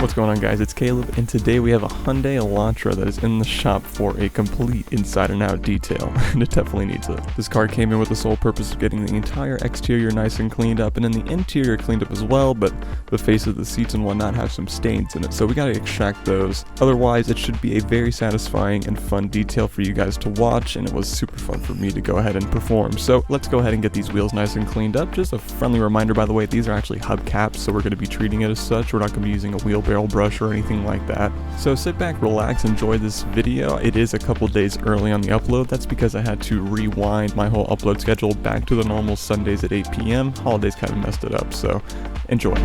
What's going on, guys? It's Caleb, and today we have a Hyundai Elantra that is in the shop for a complete inside and out detail, and it definitely needs it. This car came in with the sole purpose of getting the entire exterior nice and cleaned up, and then the interior cleaned up as well, but the face of the seats and whatnot have some stains in it, so we gotta extract those. Otherwise, it should be a very satisfying and fun detail for you guys to watch, and it was super fun for me to go ahead and perform. So let's go ahead and get these wheels nice and cleaned up. Just a friendly reminder, by the way, these are actually hubcaps, so we're going to be treating it as such. We're not going to be using a wheelbarrow brush or anything like that. So sit back, relax, enjoy this video. It is a couple days early on the upload. That's because I had to rewind my whole upload schedule back to the normal Sundays at 8 p.m. Holidays kind of messed it up, so enjoy.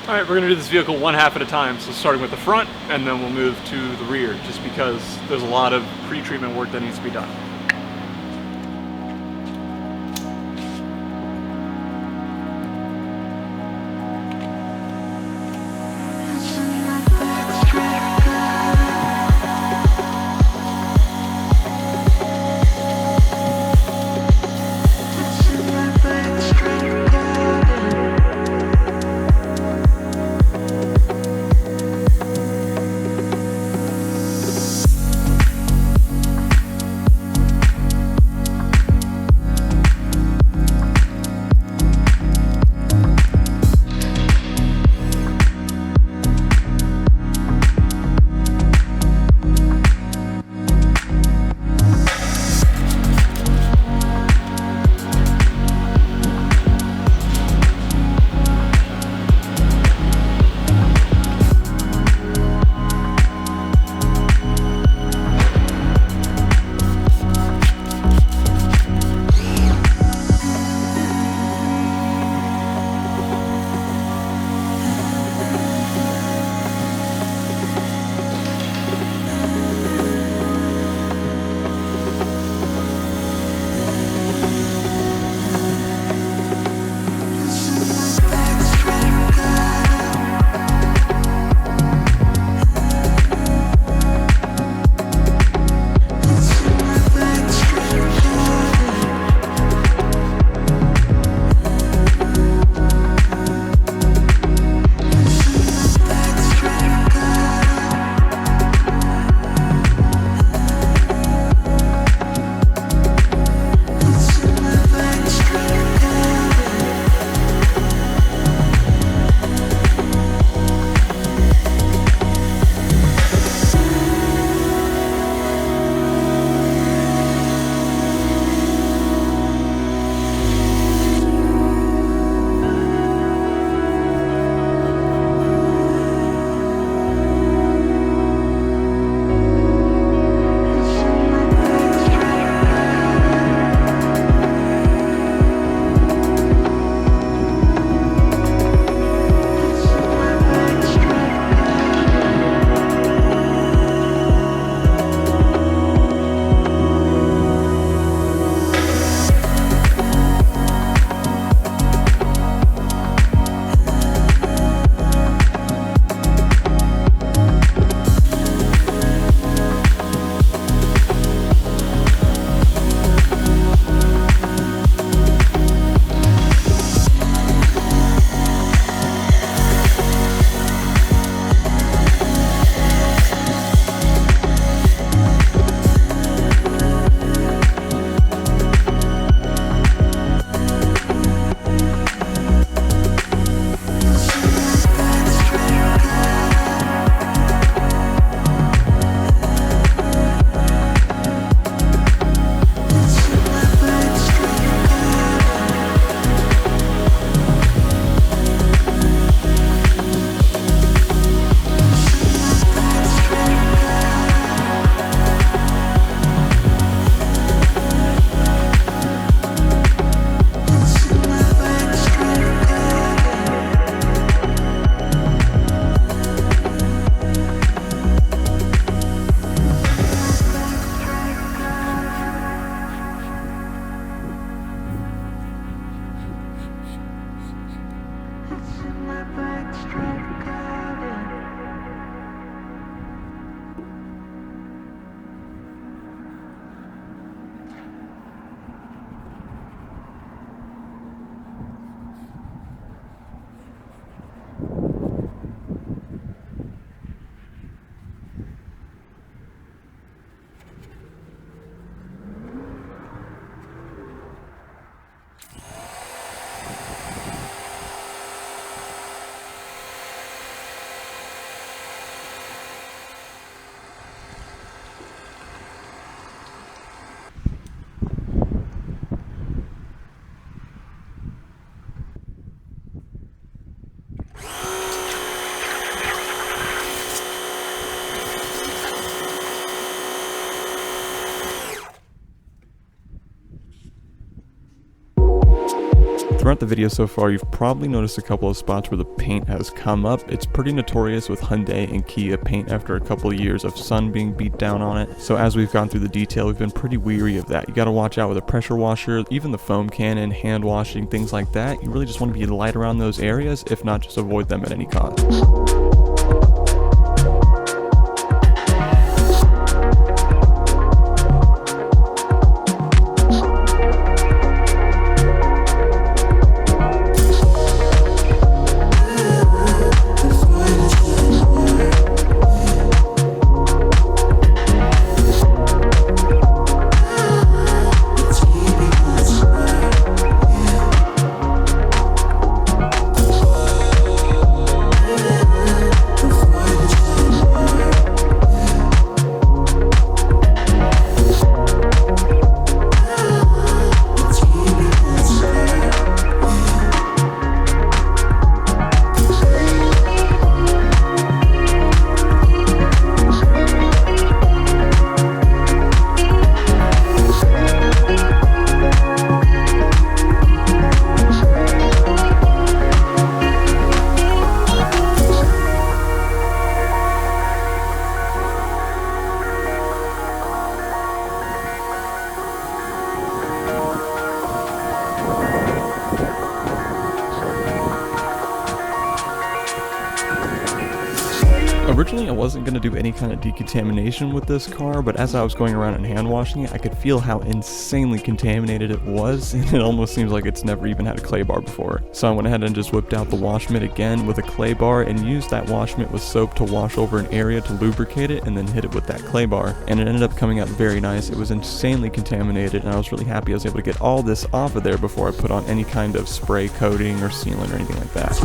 Alright, we're going to do this vehicle one half at a time, so starting with the front, and then we'll move to the rear, just because there's a lot of pre-treatment work that needs to be done. throughout the video so far, you've probably noticed a couple of spots where the paint has come up. It's pretty notorious with Hyundai and Kia paint after a couple of years of sun being beat down on it. So as we've gone through the detail, we've been pretty weary of that. You gotta watch out with a pressure washer, even the foam cannon, hand washing, things like that. You really just want to be light around those areas, if not just avoid them at any cost. Originally, I wasn't going to do any kind of decontamination with this car, but as I was going around and hand washing it, I could feel how insanely contaminated it was, and it almost seems like it's never even had a clay bar before. So I went ahead and just whipped out the wash mitt again with a clay bar and used that wash mitt with soap to wash over an area to lubricate it and then hit it with that clay bar. And it ended up coming out very nice. It was insanely contaminated, and I was really happy I was able to get all this off of there before I put on any kind of spray coating or sealant or anything like that.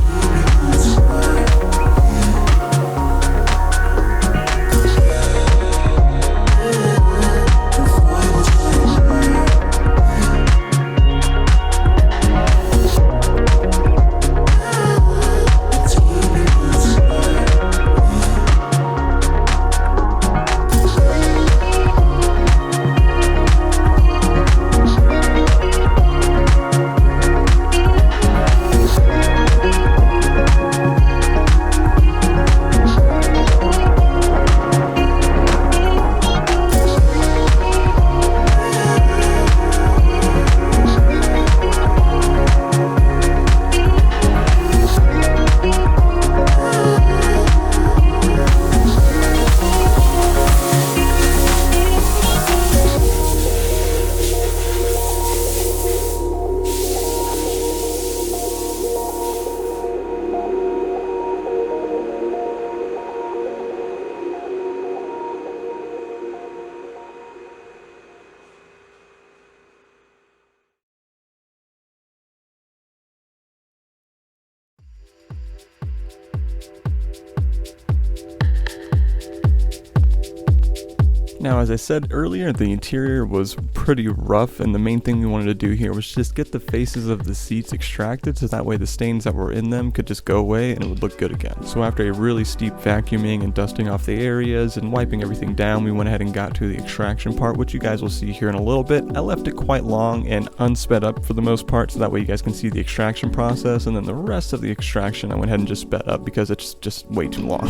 Now, as I said earlier, the interior was pretty rough, and the main thing we wanted to do here was just get the faces of the seats extracted so that way the stains that were in them could just go away and it would look good again. So after a really steep vacuuming and dusting off the areas and wiping everything down, we went ahead and got to the extraction part, which you guys will see here in a little bit. I left it quite long and unsped up for the most part so that way you guys can see the extraction process, and then the rest of the extraction I went ahead and just sped up because it's just way too long.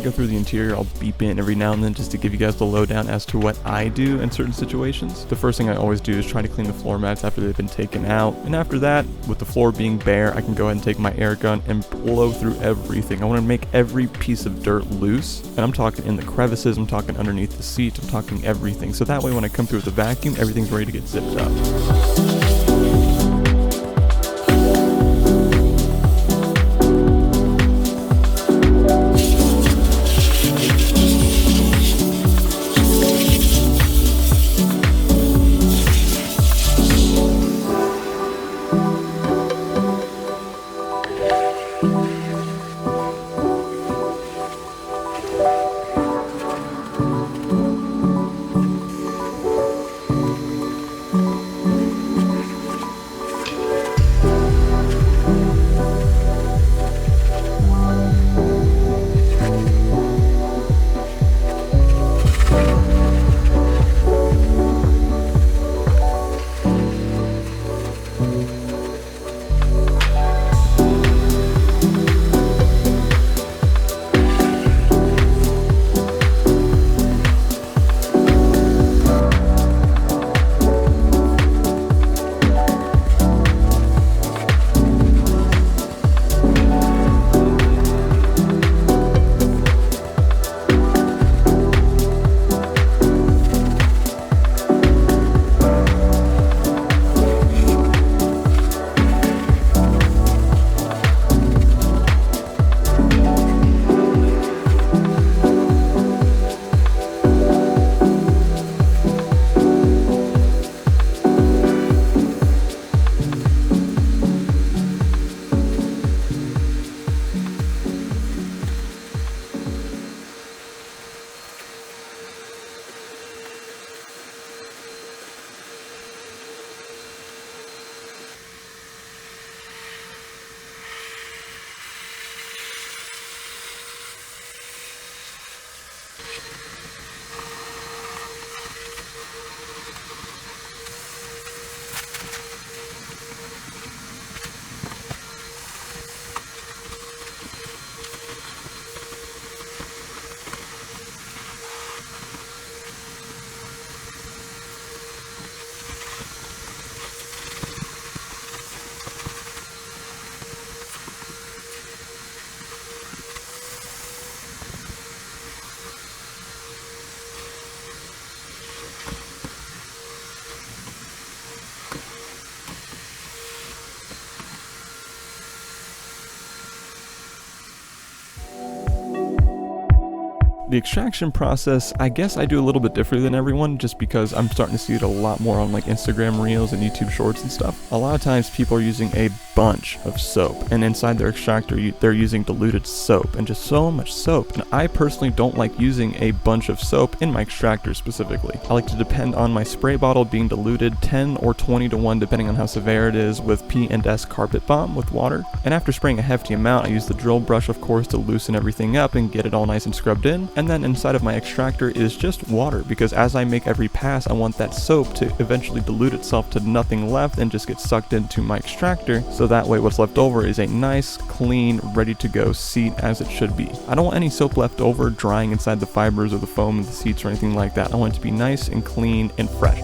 go through the interior, I'll beep in every now and then just to give you guys the lowdown as to what I do in certain situations. The first thing I always do is try to clean the floor mats after they've been taken out, and after that, with the floor being bare, I can go ahead and take my air gun and blow through everything. I want to make every piece of dirt loose, and I'm talking in the crevices, I'm talking underneath the seat, I'm talking everything. So that way when I come through with the vacuum, everything's ready to get zipped up. The extraction process, I guess I do a little bit differently than everyone just because I'm starting to see it a lot more on like Instagram Reels and YouTube Shorts and stuff. A lot of times people are using a bunch of soap, and inside their extractor they're using diluted soap and just so much soap. And I personally don't like using a bunch of soap in my extractor specifically. I like to depend on my spray bottle being diluted 10 or 20 to 1 depending on how severe it is with P&S carpet bomb with water. And after spraying a hefty amount, I use the drill brush of course to loosen everything up and get it all nice and scrubbed in. And then inside of my extractor is just water, because as I make every pass I want that soap to eventually dilute itself to nothing left and just get sucked into my extractor, so that way what's left over is a nice, clean, ready to go seat as it should be. I don't want any soap left over drying inside the fibers or the foam of the seats or anything like that. I want it to be nice and clean and fresh.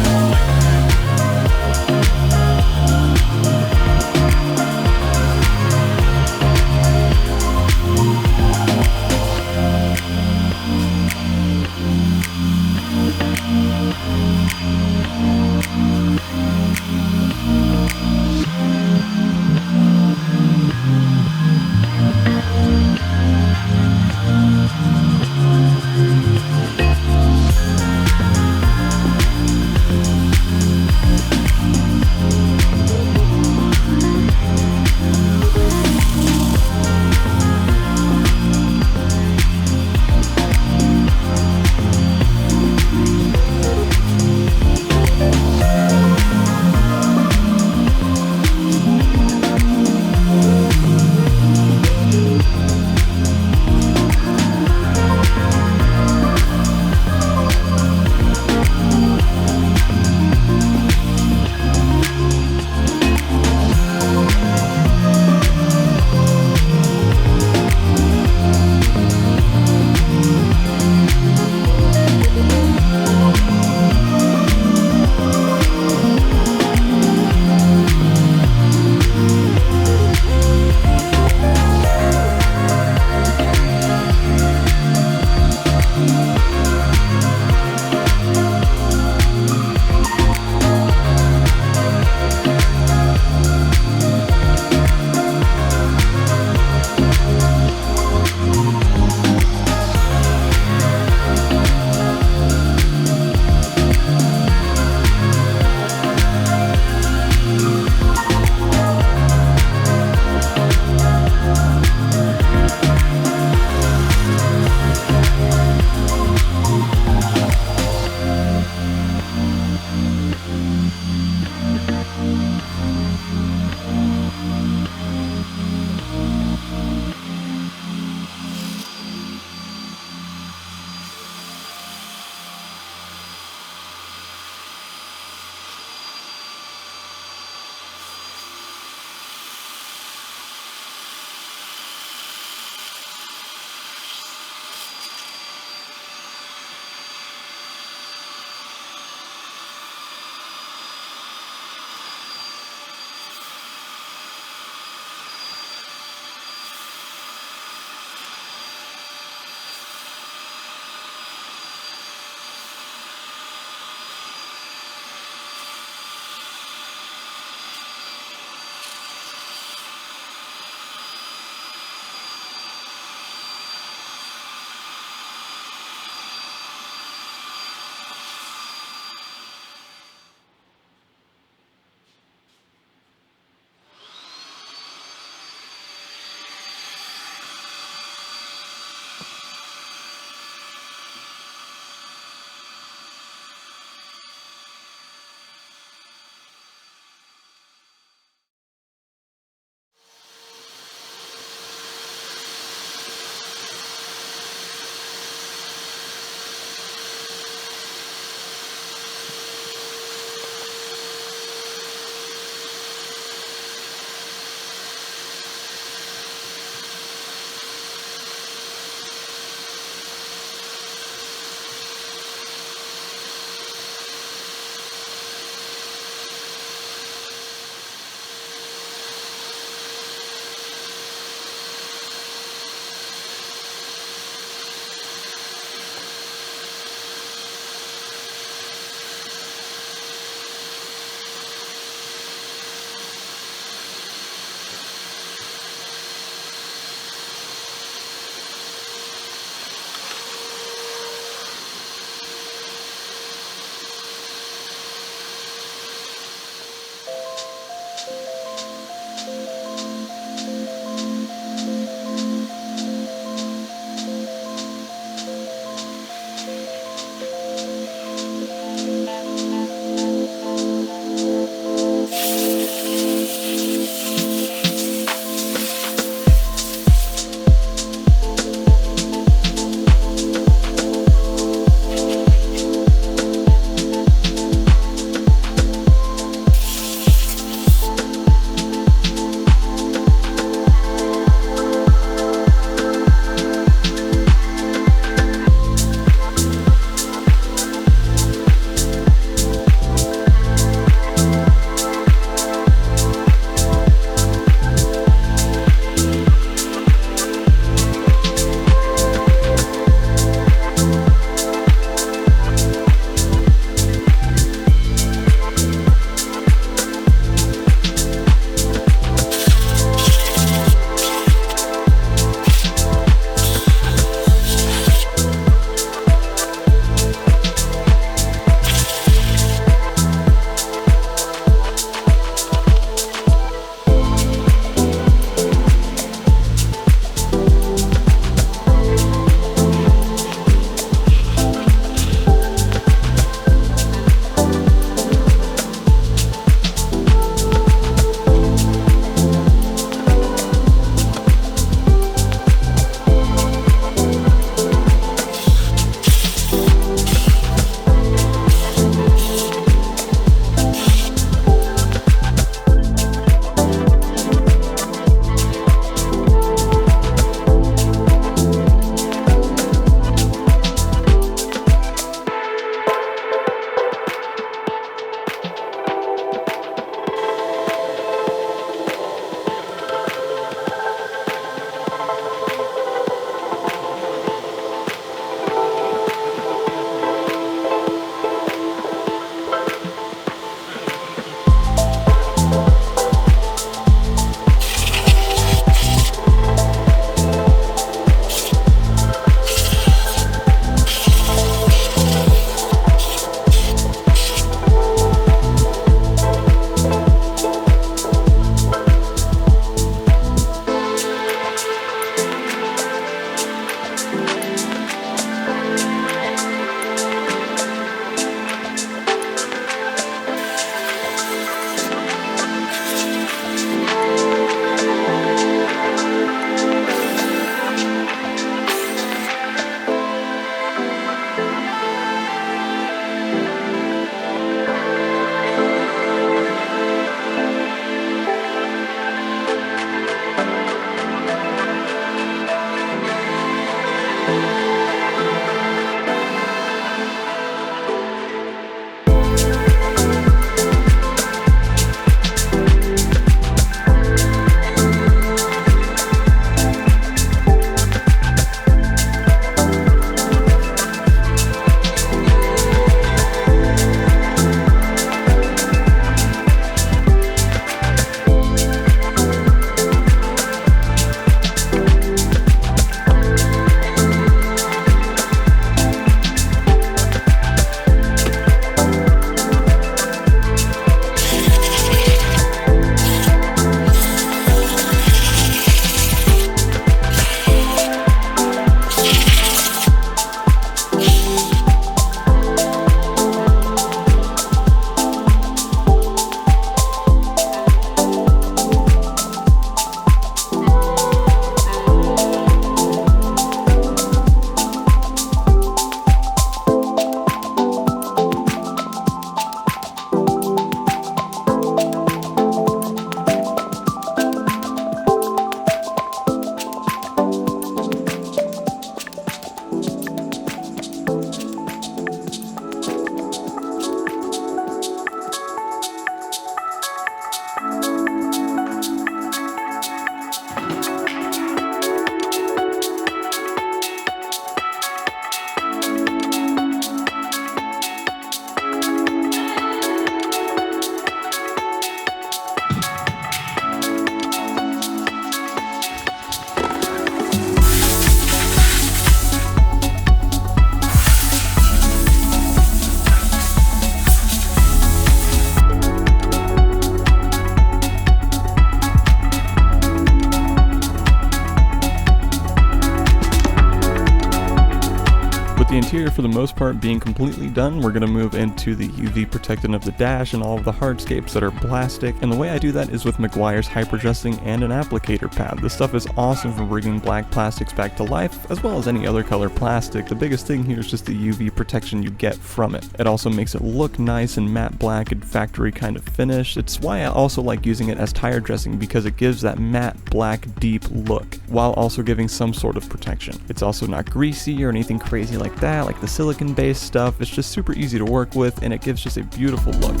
the interior for the most part being completely done, we're going to move into the UV protectant of the dash and all of the hardscapes that are plastic, and the way I do that is with Meguiar's hyper dressing and an applicator pad. This stuff is awesome for bringing black plastics back to life, as well as any other color plastic. The biggest thing here is just the UV protection you get from it. It also makes it look nice and matte black and factory kind of finish. It's why I also like using it as tire dressing, because it gives that matte black deep look while also giving some sort of protection. It's also not greasy or anything crazy like that, like the silicone based stuff. It's just super easy to work with, and it gives just a beautiful look.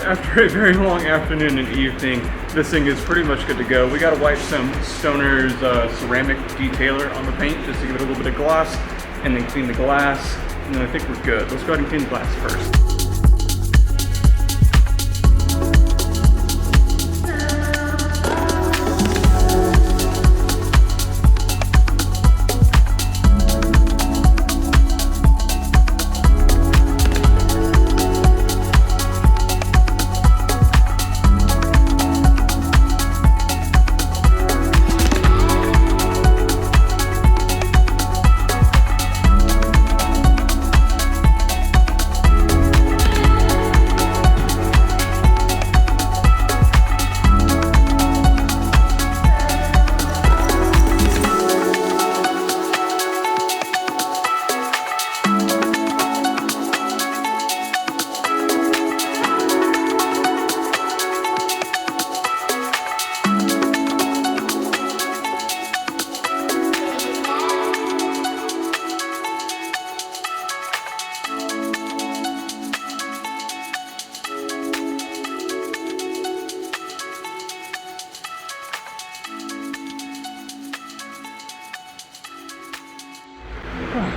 After a very long afternoon and evening, this thing is pretty much good to go. We got to wipe some Stoner's ceramic detailer on the paint just to give it a little bit of gloss, and then clean the glass, and then I think we're good. Let's go ahead and clean the glass first.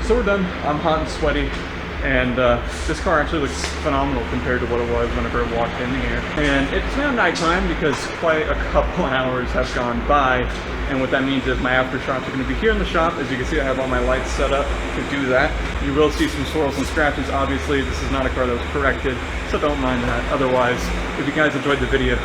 So we're done. I'm hot and sweaty, and this car actually looks phenomenal compared to what it was whenever I walked in here. And it's now nighttime because quite a couple hours have gone by, and what that means is my aftershocks are going to be here in the shop. As you can see, I have all my lights set up to do that. You will see some swirls and scratches. Obviously, this is not a car that was corrected, so don't mind that. Otherwise, if you guys enjoyed the video,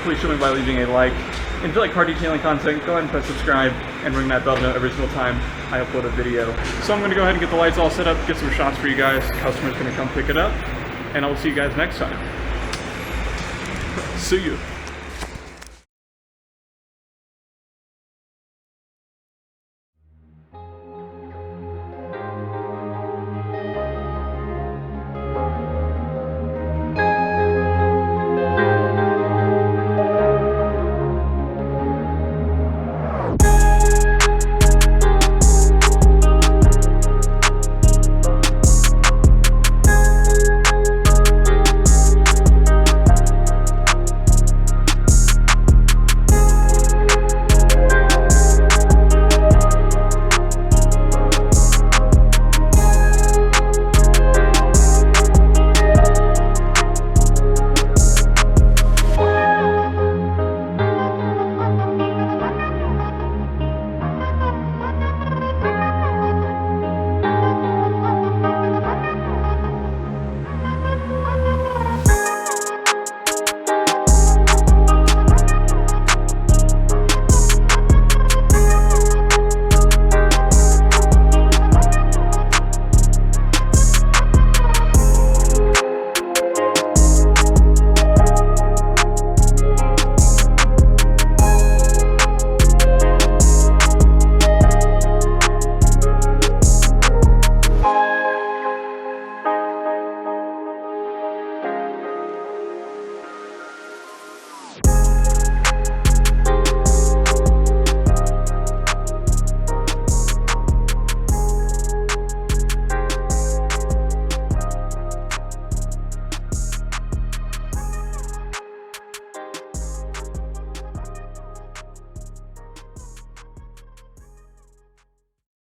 please show me by leaving a like. And if you like car detailing content, go ahead and press subscribe and ring that bell to know every single time I upload a video. So I'm going to go ahead and get the lights all set up, get some shots for you guys. The customer's going to come pick it up, and I will see you guys next time. See you.